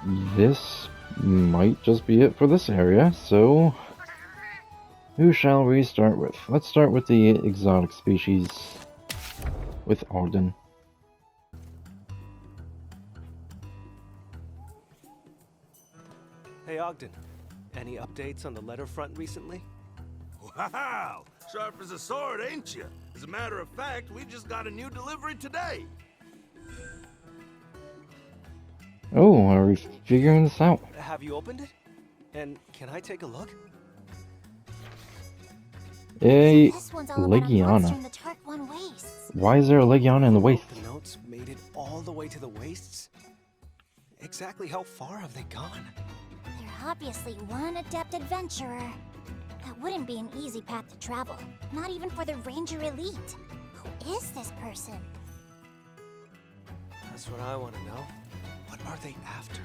this might just be it for this area, so who shall we start with? Let's start with the exotic species, with Ogden. Hey Ogden, any updates on the letter front recently? Wow! Sharp as a sword, ain't you? As a matter of fact, we just got a new delivery today. Oh, are we figuring this out? Have you opened it? And can I take a look? A This one's all about a monster in the Turk One wastes. Why is there a Legiana in the waste? The notes made it all the way to the wastes? Exactly how far have they gone? They're obviously one adept adventurer. That wouldn't be an easy path to travel, not even for the Ranger Elite. Who is this person? That's what I want to know. What are they after?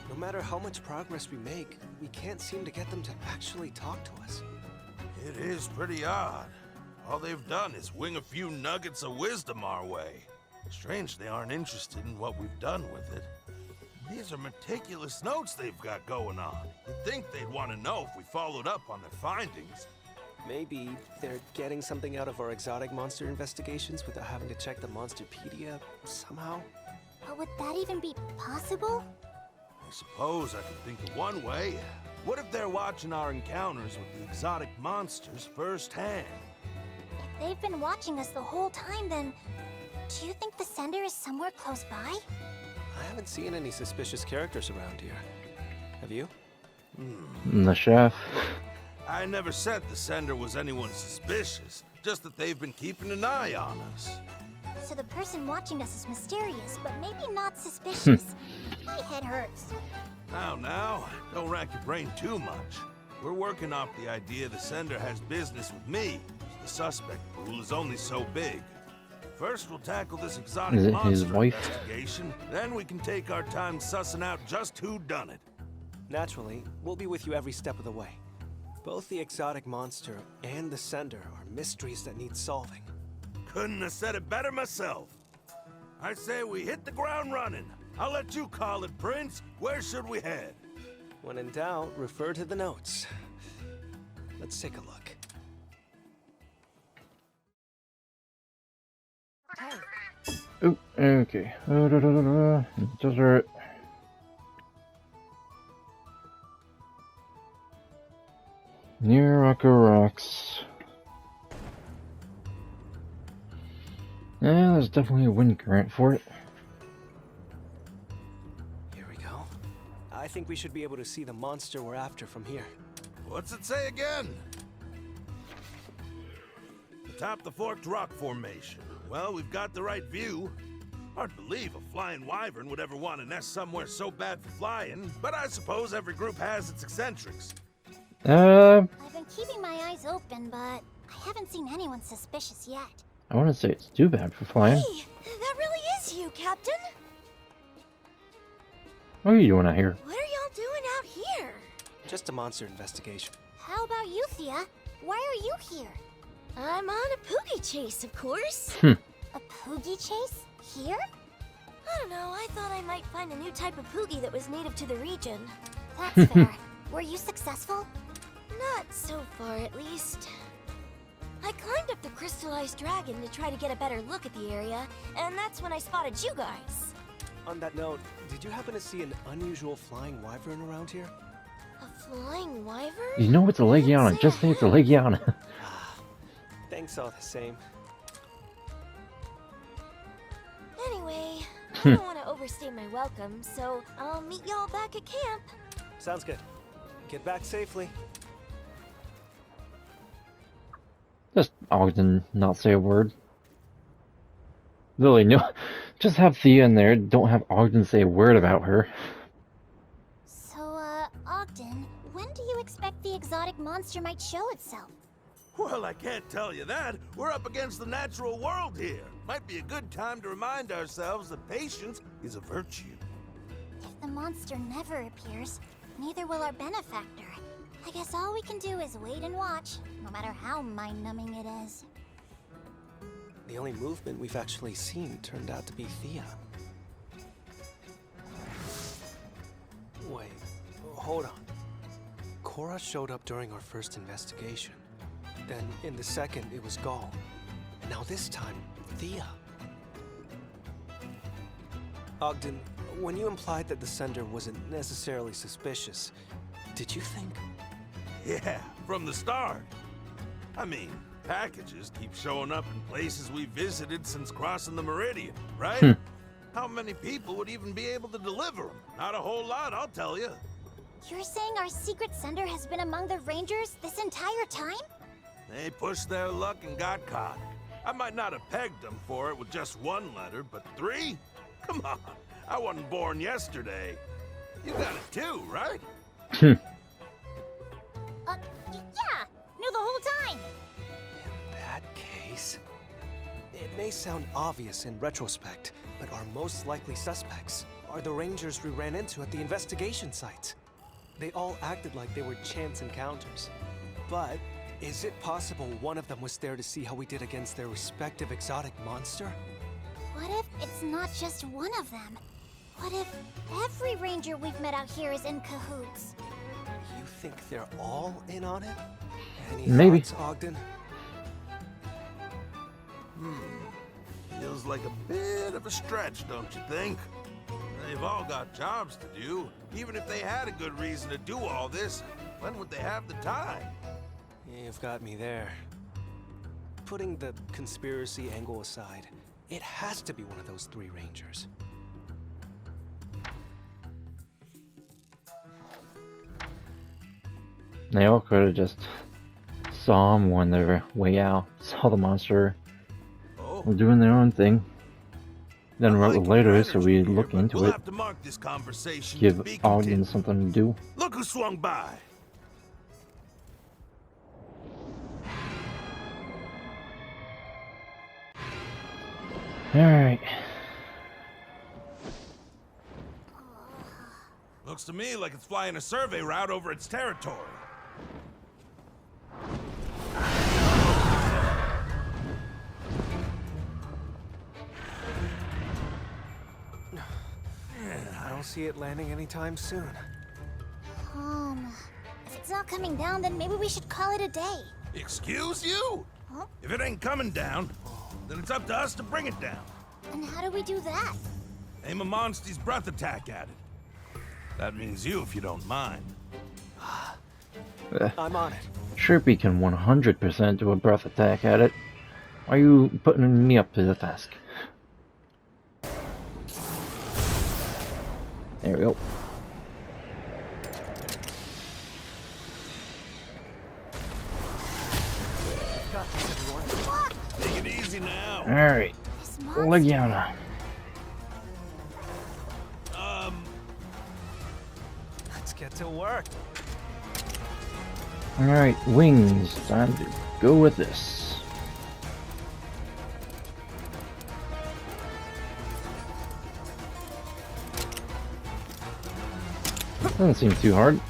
No matter how much progress we make, we can't seem to get them to actually talk to us. It is pretty odd. All they've done is wing a few nuggets of wisdom our way. Strange they aren't interested in what we've done with it. These are meticulous notes they've got going on. You'd think they'd want to know if we followed up on their findings. Maybe they're getting something out of our exotic monster investigations without having to check the Monsterpedia somehow? But would that even be possible? I suppose I could think of one way. What if they're watching our encounters with the exotic monsters firsthand? If they've been watching us the whole time, then do you think the sender is somewhere close by? I haven't seen any suspicious characters around here. Have you? The chef. I never said the sender was anyone suspicious, just that they've been keeping an eye on us. So the person watching us is mysterious, but maybe not suspicious. My head hurts. Now, don't rack your brain too much. We're working off the idea the sender has business with me. The suspect pool is only so big. First, we'll tackle this exotic Is it his monster wife? investigation. Then we can take our time sussing out just who done it. Naturally, we'll be with you every step of the way. Both the exotic monster and the sender are mysteries that need solving. Couldn't have said it better myself. I say we hit the ground running. I'll let you call it, Prince. Where should we head? When in doubt, refer to the notes. Let's take a look. Oh, okay. Desert. Near Rocker Rocks. Yeah, there's definitely a wind current for it. Here we go. I think we should be able to see the monster we're after from here. What's it say again? Atop the Forked Rock Formation. Well, we've got the right view. Hard to believe a flying wyvern would ever want to nest somewhere so bad for flying, but I suppose every group has its eccentrics. I've been keeping my eyes open, but I haven't seen anyone suspicious yet. I want to say it's too bad for flying. Hey, that really is you, Captain. What are you doing out here? What are y'all doing out here? Just a monster investigation. How about you, Thea? Why are you here? I'm on a poogie chase, of course. A poogie chase? Here? I don't know, I thought I might find a new type of poogie that was native to the region. That's fair. Were you successful? Not so far, at least. I climbed up the crystallized dragon to try to get a better look at the area, and that's when I spotted you guys. On that note, did you happen to see an unusual flying wyvern around here? A flying wyvern? You know it's a Legiana. Just say it's a Legiana. Thanks all the same. Anyway, I don't want to overstay my welcome, so I'll meet y'all back at camp. Sounds good. Get back safely. Just Ogden not say a word. Lily, no. Just have Thea in there. Don't have Ogden say a word about her. So, Ogden, when do you expect the exotic monster might show itself? Well, I can't tell you that. We're up against the natural world here. Might be a good time to remind ourselves that patience is a virtue. If the monster never appears, neither will our benefactor. I guess all we can do is wait and watch, no matter how mind-numbing it is. The only movement we've actually seen turned out to be Thea. Wait, hold on. Cora showed up during our first investigation. Then, in the second, it was Gaul. And now this time, Thea. Ogden, when you implied that the sender wasn't necessarily suspicious, did you think? Yeah, from the start. I mean, packages keep showing up in places we visited since crossing the Meridian, right? How many people would even be able to deliver them? Not a whole lot, I'll tell you. You're saying our secret sender has been among the Rangers this entire time? They pushed their luck and got caught. I might not have pegged them for it with just one letter, but 3? Come on, I wasn't born yesterday. You got it too, right? Yeah, knew the whole time. In that case, it may sound obvious in retrospect, but our most likely suspects are the Rangers we ran into at the investigation site. They all acted like they were chance encounters. But is it possible one of them was there to see how we did against their respective exotic monster? What if it's not just one of them? What if every ranger we've met out here is in cahoots? You think they're all in on it? Any Maybe. thoughts, Ogden? Feels like a bit of a stretch, don't you think? They've all got jobs to do. Even if they had a good reason to do all this, when would they have the time? You've got me there. Putting the conspiracy angle aside, it has to be one of those 3 Rangers. They all could have just saw him on their way out, saw the monster, Oh, were doing their own thing. Then I wrote like a letter your so energy we'd here, look but into we'll it, have to mark this conversation to give be Ogden continued. something to do. Look who swung by. Alright. Looks to me like it's flying a survey route over its territory. I don't see it landing anytime soon. If it's not coming down, then maybe we should call it a day. Excuse you? Huh? If it ain't coming down, then it's up to us to bring it down. And how do we do that? Aim a monster's breath attack at it. That means you, if you don't mind. I'm on it. Chirpy can 100% do a breath attack at it. Why are you putting me up to the task? There we go. Got this, everyone. Take it easy now. Alright. This monster. Legiana. Let's get to work. Alright, wings. Time to go with this. Doesn't seem too hard.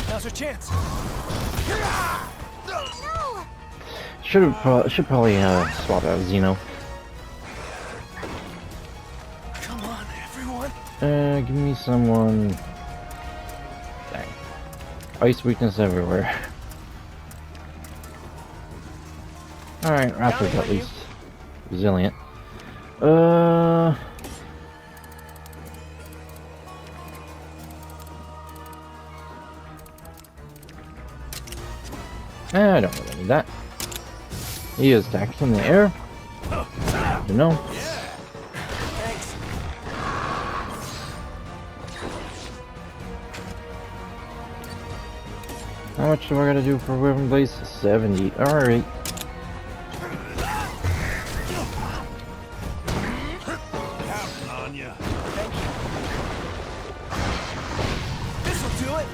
Now's our chance. No! Should probably swap out Xeno. Come on, everyone. Give me someone. Dang. Ice weakness everywhere. Alright, Raptor's at least resilient. I don't really need that. He is attacked from the air. You know. Thanks. How much do I gotta do for weapon base? 70. Alright. Counting on ya. This'll do it.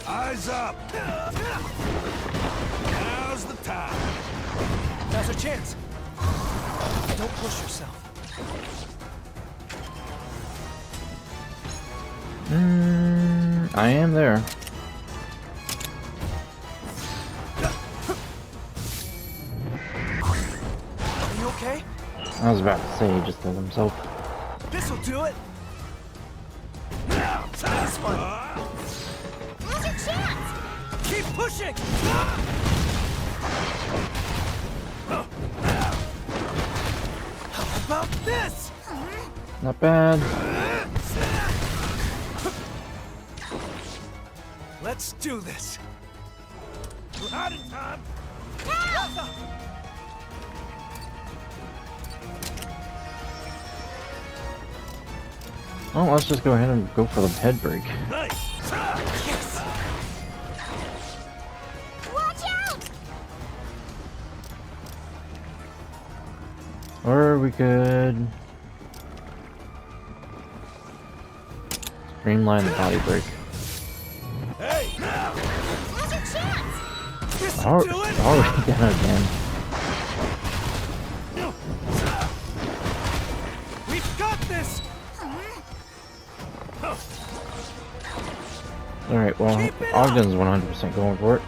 Eyes up. Now's the time. Now's our chance. Don't push yourself. I am there. I was about to say he just killed himself. This'll do it. Now, this one. Now's your chance! Keep pushing. How about this? Not bad. Let's do this. We're out of time. Well, let's just go ahead and go for the head break. Nice. Yes. Watch out! Or we could streamline the body break. Hey, now. Now's your chance! This'll do it. Already done again. We've got this. Alright, well, Keep it up. Ogden's 100% going for it.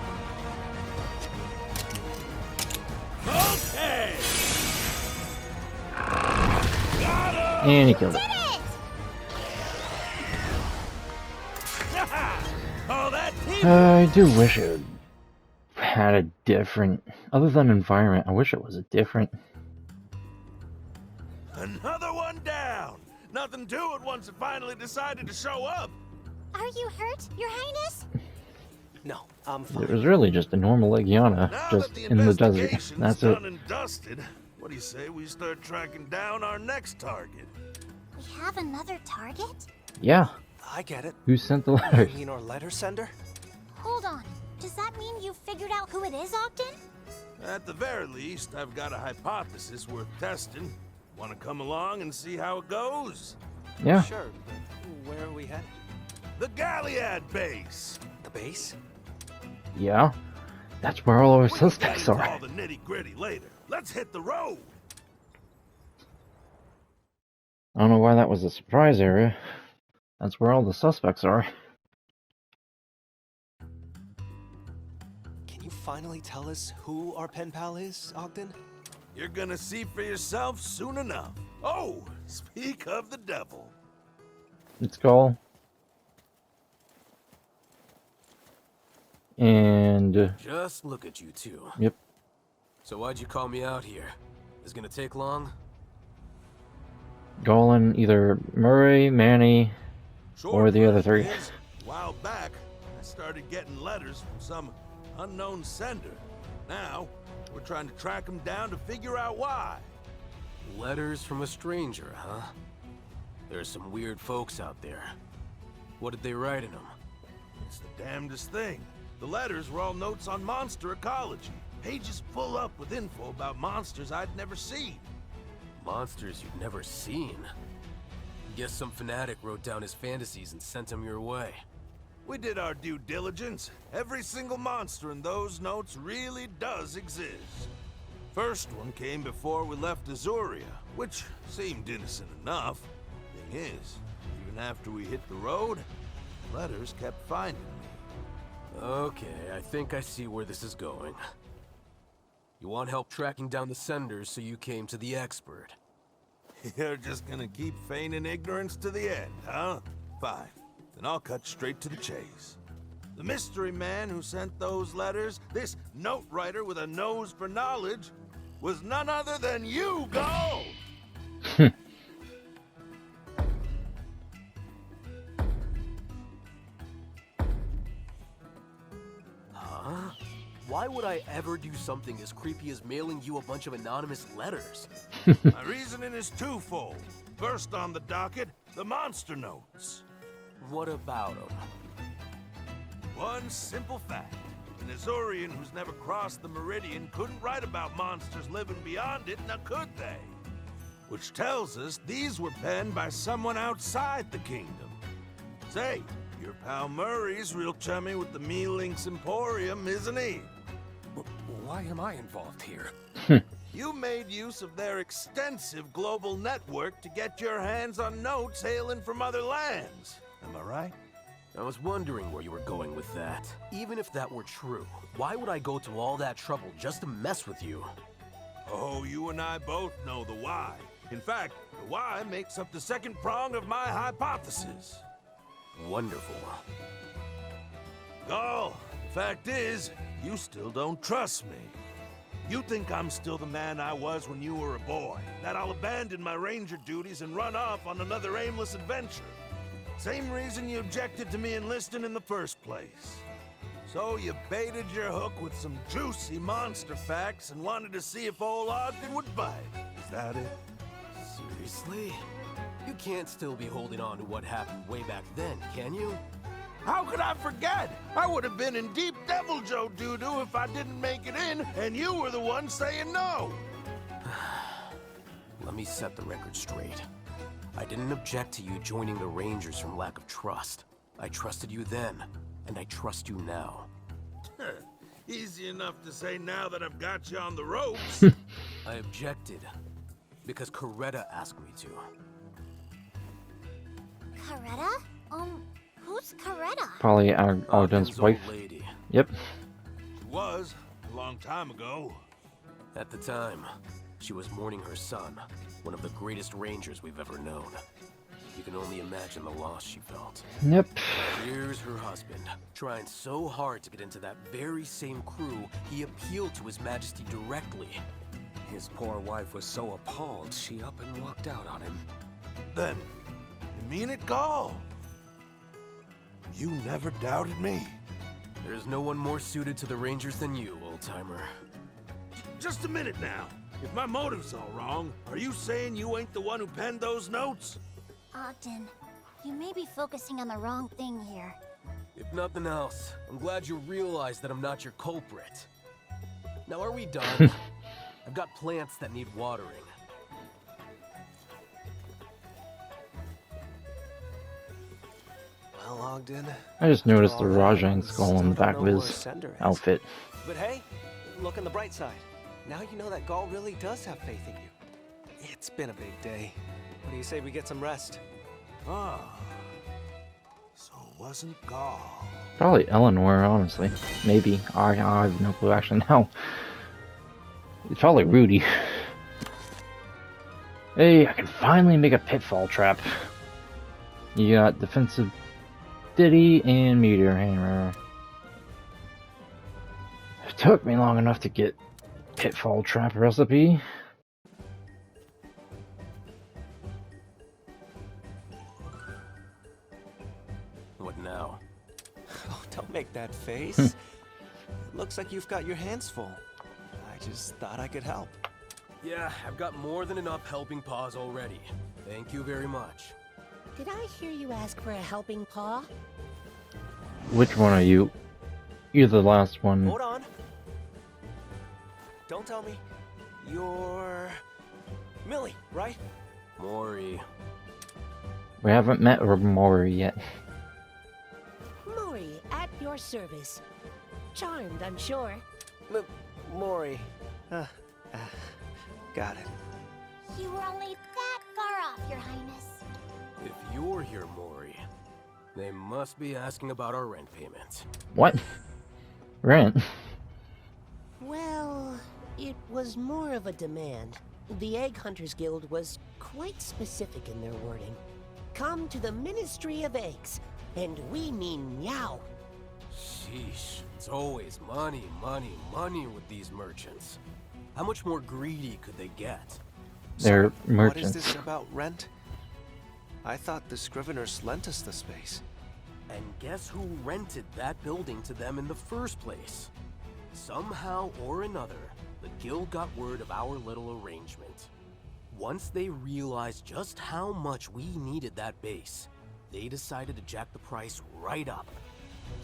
Okay. And he killed it. Did it! Oh, that team. I do wish it had a different, other than environment, I wish it was a different. Another one down. Nothing to it once it finally decided to show up. Are you hurt, Your Highness? No, I'm It fine. was really just a normal Legiana, Now just that the in the desert. investigation's That's it. done and dusted, what do you say we start tracking down our next target? We have another target? Yeah, I get it. who sent the You letters? mean our letter sender? Hold on. Does that mean you figured out who it is, Ogden? At the very least, I've got a hypothesis worth testing. Want to come along and see how it goes? Yeah, Sure, but where are we headed? The Galliad base. The base? yeah. That's where all our We can get suspects into are. all the nitty-gritty later. Let's hit the road. I don't know why that was a surprise area. That's where all the suspects are. Can you finally tell us who our pen pal is, Ogden? You're gonna see for yourself soon enough. Oh, speak of the devil. It's Gaul. And, Just look at you two. yep. So why'd you call me out here? Is it gonna take long? Gaul and either Murray, Manny, or the other three. Is, a while back, I started getting letters from some unknown sender. Now, we're trying to track him down to figure out why. Letters from a stranger, huh? There's some weird folks out there. What did they write in them? It's the damnedest thing. The letters were all notes on monster ecology. Pages full up with info about monsters I'd never seen. Monsters you've never seen. Guess some fanatic wrote down his fantasies and sent them your way. We did our due diligence. Every single monster in those notes really does exist. First one came before we left Azuria, which seemed innocent enough. Thing is, even after we hit the road, letters kept finding me. Okay, I think I see where this is going. You want help tracking down the senders, so you came to the expert. You're just gonna keep feigning ignorance to the end, huh? Fine. Then I'll cut straight to the chase. The mystery man who sent those letters, this note writer with a nose for knowledge, was none other than you, Gaul! Huh? Why would I ever do something as creepy as mailing you a bunch of anonymous letters? My reasoning is twofold. First on the docket, the monster notes. What about them? One simple fact. An Azorian who's never crossed the Meridian couldn't write about monsters living beyond it, now could they? Which tells us these were penned by someone outside the kingdom. Say, your pal Murray's real chummy with the Me-Links Emporium, isn't he? Why am I involved here? You made use of their extensive global network to get your hands on notes hailing from other lands. Am I right? I was wondering where you were going with that. Even if that were true, why would I go to all that trouble just to mess with you? Oh, you and I both know the why. In fact, the why makes up the second prong of my hypothesis. Wonderful. Gaul, the fact is, you still don't trust me. You think I'm still the man I was when you were a boy, that I'll abandon my ranger duties and run off on another aimless adventure. Same reason you objected to me enlisting in the first place. So you baited your hook with some juicy monster facts and wanted to see if old Ogden would bite. Is that it? Seriously? You can't still be holding on to what happened way back then, can you? How could I forget? I would have been in deep Devil Joe doo-doo if I didn't make it in, and you were the one saying no. Let me set the record straight. I didn't object to you joining the Rangers from lack of trust. I trusted you then, and I trust you now. Easy enough to say now that I've got you on the ropes. I objected because Coretta asked me to. Coretta? Who's Coretta? Probably Ogden's wife. Old lady. Yep. She was, a long time ago. At the time, she was mourning her son, one of the greatest Rangers we've ever known. You can only imagine the loss she felt. Yep. Here's her husband, trying so hard to get into that very same crew, he appealed to His Majesty directly. His poor wife was so appalled, she up and walked out on him. Then, you mean it, Gaul? You never doubted me. There's no one more suited to the Rangers than you, old-timer. Just a minute now. If my motive's all wrong, are you saying you ain't the one who penned those notes? Ogden, you may be focusing on the wrong thing here. If nothing else, I'm glad you realize that I'm not your culprit. Now are we done? I've got plants that need watering. Well, Ogden. I just noticed the after all that, Rajan we skull on still the back don't of know his who Sender is. outfit. But hey, look on the bright side. Now you know that Gaul really does have faith in you. It's been a big day. What do you say we get some rest? Ah. So it wasn't Gaul. Probably Eleanor, honestly. Maybe. I have no clue. Actually, no. It's probably Rudy. Hey, I can finally make a pitfall trap. You got defensive Diddy and meteor hammer. It took me long enough to get pitfall trap recipe. What now? Oh, don't make that face. Looks like you've got your hands full. I just thought I could help. Yeah, I've got more than enough helping paws already. Thank you very much. Did I hear you ask for a helping paw? Which one are you? You're the last one. Hold on. Don't tell me. You're... Millie, right? Mori. We haven't met Mori yet. Mori, at your service. Charmed, I'm sure. Maury. Got it. You were only that far off, Your Highness. If you're here, Mori, they must be asking about our rent payments. What? Rent? Well, it was more of a demand. The Egg Hunters Guild was quite specific in their wording. Come to the Ministry of Eggs, and we mean meow. Sheesh, it's always money, money, money with these merchants. How much more greedy could they get? They're What is merchants. this about rent? I thought the Scriveners lent us the space. And guess who rented that building to them in the first place? Somehow or another, the guild got word of our little arrangement. Once they realized just how much we needed that base, they decided to jack the price right up.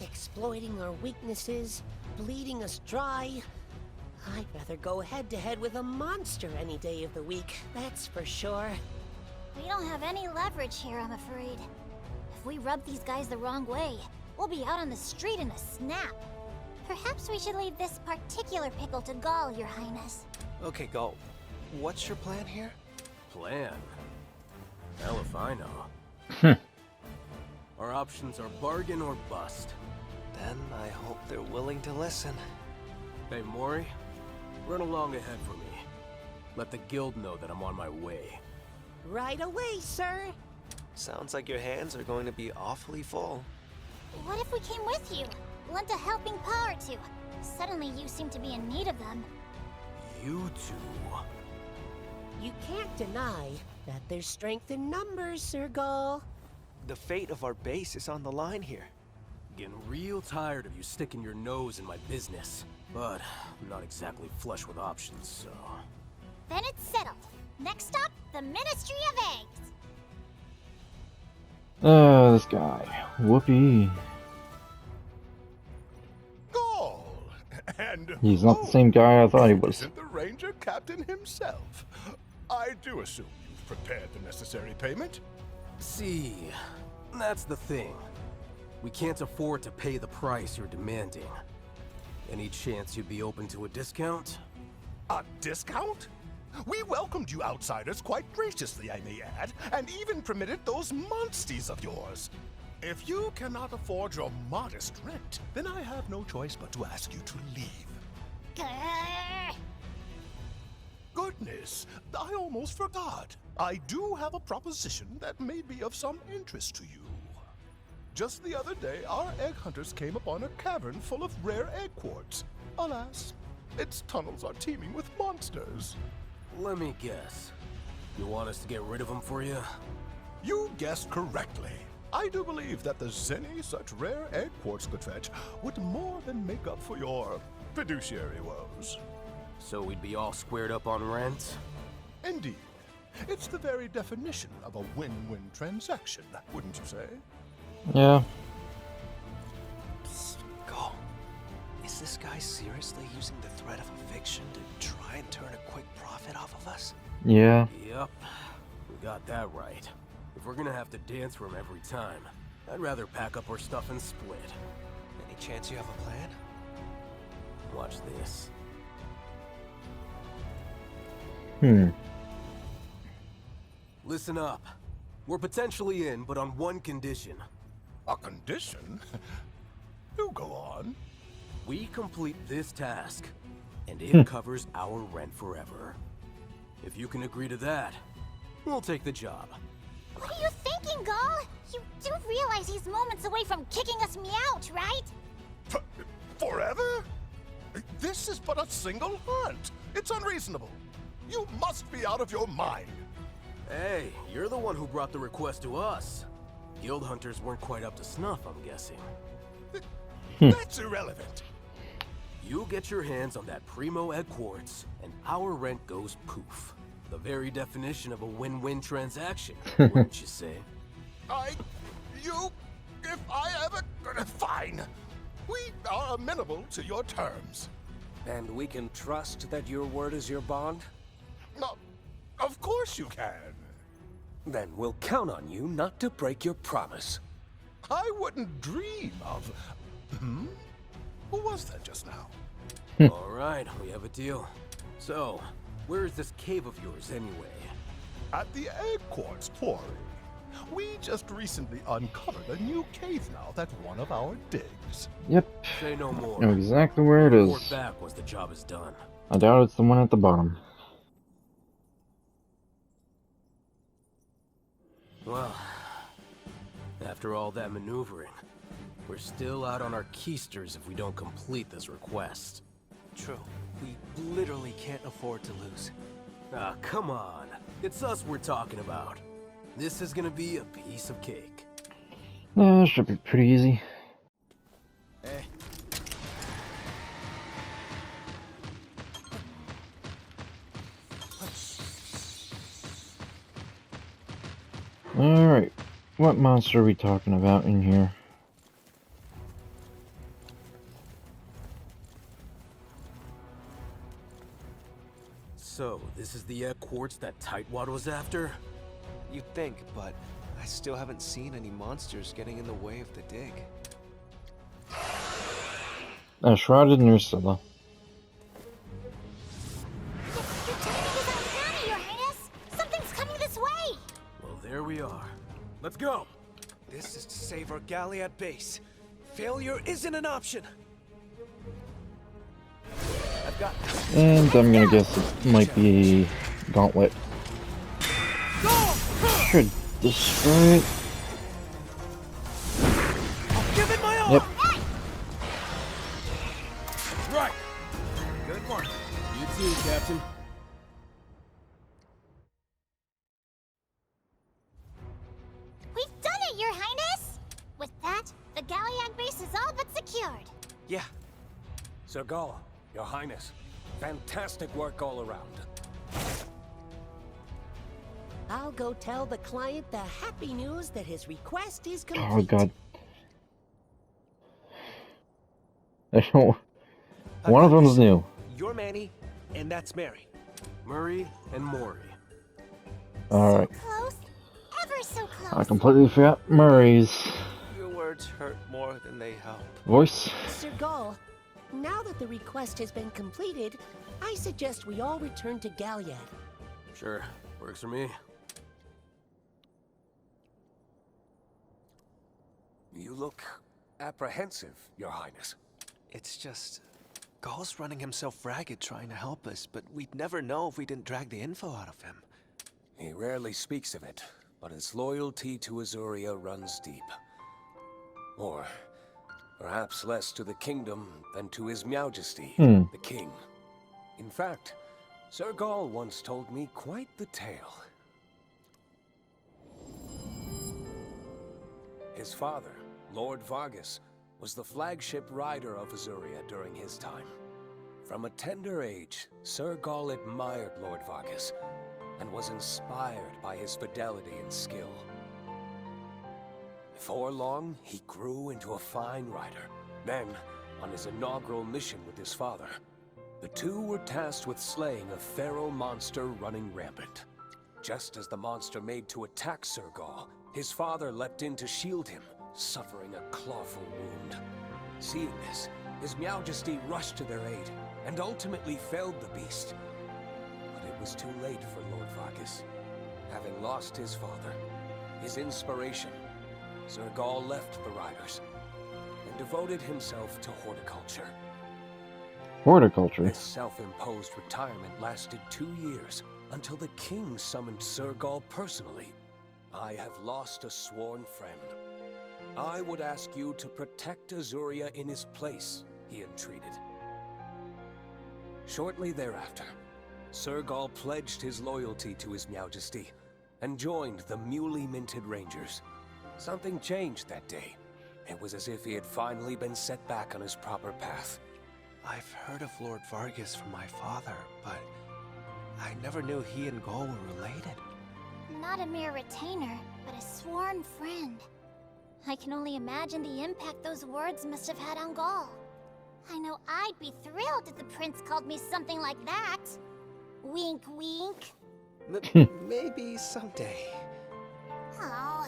Exploiting our weaknesses, bleeding us dry. I'd rather go head-to-head with a monster any day of the week, that's for sure. We don't have any leverage here, I'm afraid. If we rub these guys the wrong way, we'll be out on the street in a snap. Perhaps we should leave this particular pickle to Gaul, Your Highness. Okay, Gaul. What's your plan here? Plan? Hell if I know. Our options are bargain or bust. Then I hope they're willing to listen. Hey, Mori, run along ahead for me. Let the guild know that I'm on my way. Right away, sir. Sounds like your hands are going to be awfully full. What if we came with you? Lent a helping paw or two. Suddenly you seem to be in need of them. You two... You can't deny that there's strength in numbers, Sir Gaul. The fate of our base is on the line here. Getting real tired of you sticking your nose in my business. But I'm not exactly flush with options, so... Then it's settled. Next stop, the Ministry of Eggs. This guy. Whoopee. Gaul! And He's not the same guy I thought he was. Isn't the Ranger Captain himself? I do assume you've prepared the necessary payment. See, that's the thing. We can't afford to pay the price you're demanding. Any chance you'd be open to a discount? A discount? We welcomed you outsiders quite graciously, I may add, and even permitted those monsties of yours. If you cannot afford your modest rent, then I have no choice but to ask you to leave. Grrr. Goodness, I almost forgot. I do have a proposition that may be of some interest to you. Just the other day, our egg hunters came upon a cavern full of rare egg quartz. Alas, its tunnels are teeming with monsters. Let me guess. You want us to get rid of them for you? You guessed correctly. I do believe that the zenny such rare egg quartz could fetch would more than make up for your fiduciary woes. So we'd be all squared up on rent? Indeed. It's the very definition of a win-win transaction, wouldn't you say? Yeah. Psst, Gaul. Is this guy seriously using the threat of eviction to try and turn a quick profit off of us? Yeah. Yep. We got that right. If we're gonna have to dance for him every time, I'd rather pack up our stuff and split. Any chance you have a plan? Watch this. Listen up. We're potentially in, but on one condition. A condition? You go on. We complete this task, and it covers our rent forever. If you can agree to that, we'll take the job. What are you thinking, Gaul? You do realize he's moments away from kicking us out, right? Forever? This is but a single hunt. It's unreasonable. You must be out of your mind. Hey, you're the one who brought the request to us. Guild hunters weren't quite up to snuff, I'm guessing. That's irrelevant. You get your hands on that primo egg quartz, and our rent goes poof. The very definition of a win-win transaction, wouldn't you say? If I ever... Fine. We are amenable to your terms. And we can trust that your word is your bond? No, of course you can. Then we'll count on you not to break your promise. I wouldn't dream of... Who was that just now? All right, we have a deal. So, where is this cave of yours anyway? At the egg quartz quarry. We just recently uncovered a new cave mouth at one of our digs. Yep. Say no more. Know exactly where it Report is. back once the job is done. I doubt it's the one at the bottom. Well, after all that maneuvering, we're still out on our keisters if we don't complete this request. True. We literally can't afford to lose. Ah, come on. It's us we're talking about. This is gonna be a piece of cake. Should be pretty easy. Hey. Alright. What monster are we talking about in here? So, this is the egg quartz that Tightwad was after? You'd think, but I still haven't seen any monsters getting in the way of the dig. A shrouded Nursilla. Your timing is uncanny, Your Highness! Something's coming this way! Well, there we are. Let's go! This is to save our Galliad base. Failure isn't an option. I've got this. And I'm gonna guess it might be Gauntlet. Should destroy it. Give it my all! Yep. Right. Good work. You too, Captain. We've done it, Your Highness! With that, the Galliad base is all but secured. Yeah, Sir Gaul, Your Highness, fantastic work all around. I'll go tell the client the happy news that his request is complete. Oh god. I don't. One of them's new. you're Manny, and that's Mary. Murray and Maury. Alright. So close. Ever so close. I completely forgot Murray's Your words hurt more than they help. voice. Sir Gaul, now that the request has been completed, I suggest we all return to Galliad. Sure, works for me. You look apprehensive, Your Highness. It's just... Gaul's running himself ragged trying to help us, but we'd never know if we didn't drag the info out of him. He rarely speaks of it, but his loyalty to Azuria runs deep. Or perhaps less to the kingdom than to His Majesty, the King. In fact, Sir Gaul once told me quite the tale. His father, Lord Vargas, was the flagship rider of Azuria during his time. From a tender age, Sir Gaul admired Lord Vargas and was inspired by his fidelity and skill. Before long, he grew into a fine rider. Then, on his inaugural mission with his father, the two were tasked with slaying a feral monster running rampant. Just as the monster made to attack Sir Gaul, his father leapt in to shield him, suffering a clawful wound. Seeing this, His Majesty rushed to their aid and ultimately felled the beast. But it was too late for Lord Vargas. Having lost his father, his inspiration, Sir Gaul left the riders and devoted himself to horticulture. Horticulture. This self-imposed retirement lasted 2 years until the king summoned Sir Gaul personally. I have lost a sworn friend. I would ask you to protect Azuria in his place, he entreated. Shortly thereafter, Sir Gaul pledged his loyalty to His Majesty and joined the newly minted Rangers. Something changed that day. It was as if he had finally been set back on his proper path. I've heard of Lord Vargas from my father, but I never knew he and Gaul were related. Not a mere retainer, but a sworn friend. I can only imagine the impact those words must have had on Gaul. I know I'd be thrilled if the prince called me something like that. Wink, wink. Maybe someday. Oh.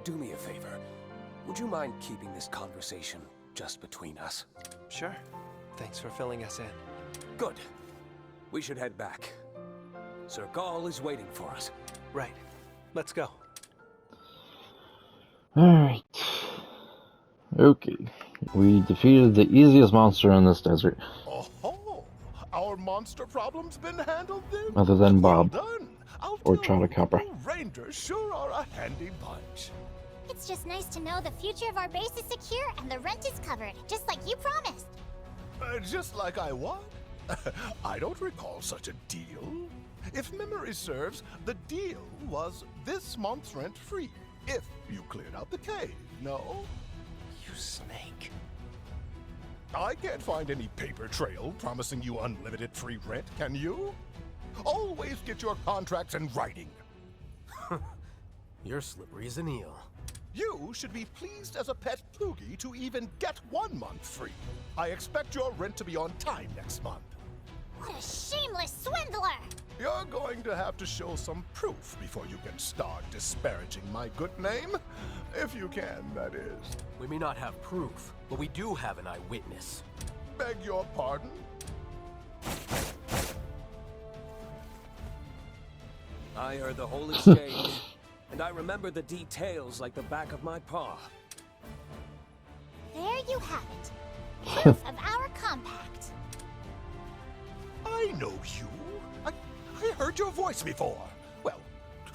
Do me a favor. Would you mind keeping this conversation just between us? Sure. Thanks for filling us in. Good. We should head back. Sir Gaul is waiting for us. Right. Let's go. Alright. Okay. We defeated the easiest monster in this desert. Oh, our monster problem's been handled then? Other than Bob. Well done. I'll Or tell you, Chotacabra. you Rangers sure are a handy bunch. It's just nice to know the future of our base is secure and the rent is covered, just like you promised. Just like I what? I don't recall such a deal. If memory serves, the deal was this month's rent free, if you cleared out the cave, no? You snake. I can't find any paper trail promising you unlimited free rent, can you? Always get your contracts in writing. You're slippery as an eel. You should be pleased as a pet Poogie to even get 1 month free. I expect your rent to be on time next month. What a shameless swindler! You're going to have to show some proof before you can start disparaging my good name. If you can, that is. We may not have proof, but we do have an eyewitness. Beg your pardon? I heard the whole exchange, and I remember the details like the back of my paw. There you have it. Proof of our compact. I know you. I heard heard your voice before. Well,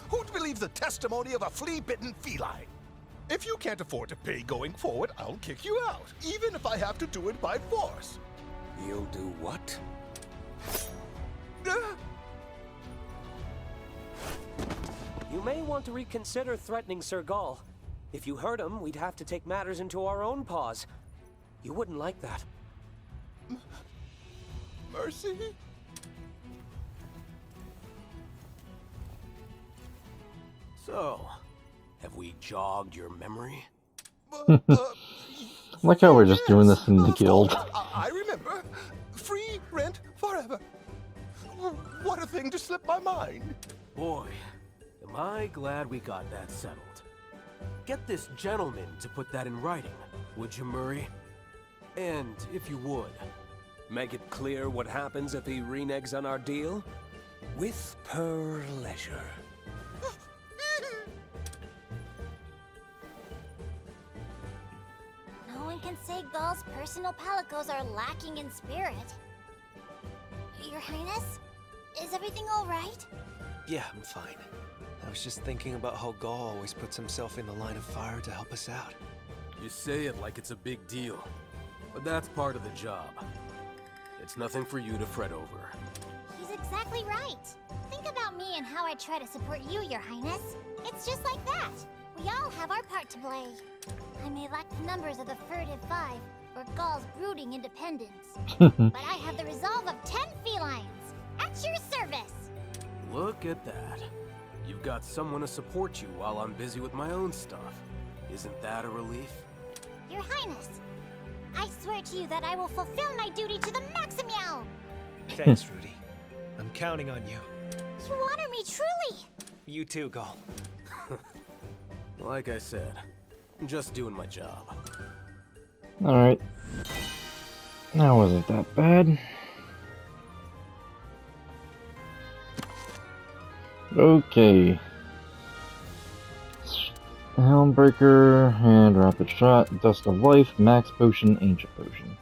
who'd believe the testimony of a flea-bitten feline? If you can't afford to pay going forward, I'll kick you out, even if I have to do it by force. You'll do what? You may want to reconsider threatening Sir Gaul. If you hurt him, we'd have to take matters into our own paws. You wouldn't like that. Mercy? So, have we jogged your memory? Like how we're just doing this in the of guild. course. I remember. Free rent forever. What a thing to slip my mind. Boy, am I glad we got that settled. Get this gentleman to put that in writing, would you, Murray? And, if you would, Make it clear what happens if he reneges on our deal? With pleasure. No one can say Gaul's personal palicos are lacking in spirit. Your Highness? Is everything alright? Yeah, I'm fine. I was just thinking about how Gaul always puts himself in the line of fire to help us out. you say it like it's a big deal. But that's part of the job. It's nothing for you to fret over. He's exactly right. Think about me and how I try to support you, Your Highness. It's just like that. We all have our part to play. I may lack the numbers of the Furtive Five, or Gaul's brooding independence. But I have the resolve of 10 felines. At your service! Look at that. You've got someone to support you while I'm busy with my own stuff. Isn't that a relief? Your Highness, I swear to you that I will fulfill my duty to the maximum! Thanks, Rudy. I'm counting on you. You honor me truly! You too, Gaul. Like I said, I'm just doing my job. Alright. That wasn't that bad. Okay. Helmbreaker and Rapid Shot, Dust of Life, Max Potion, Ancient Potion.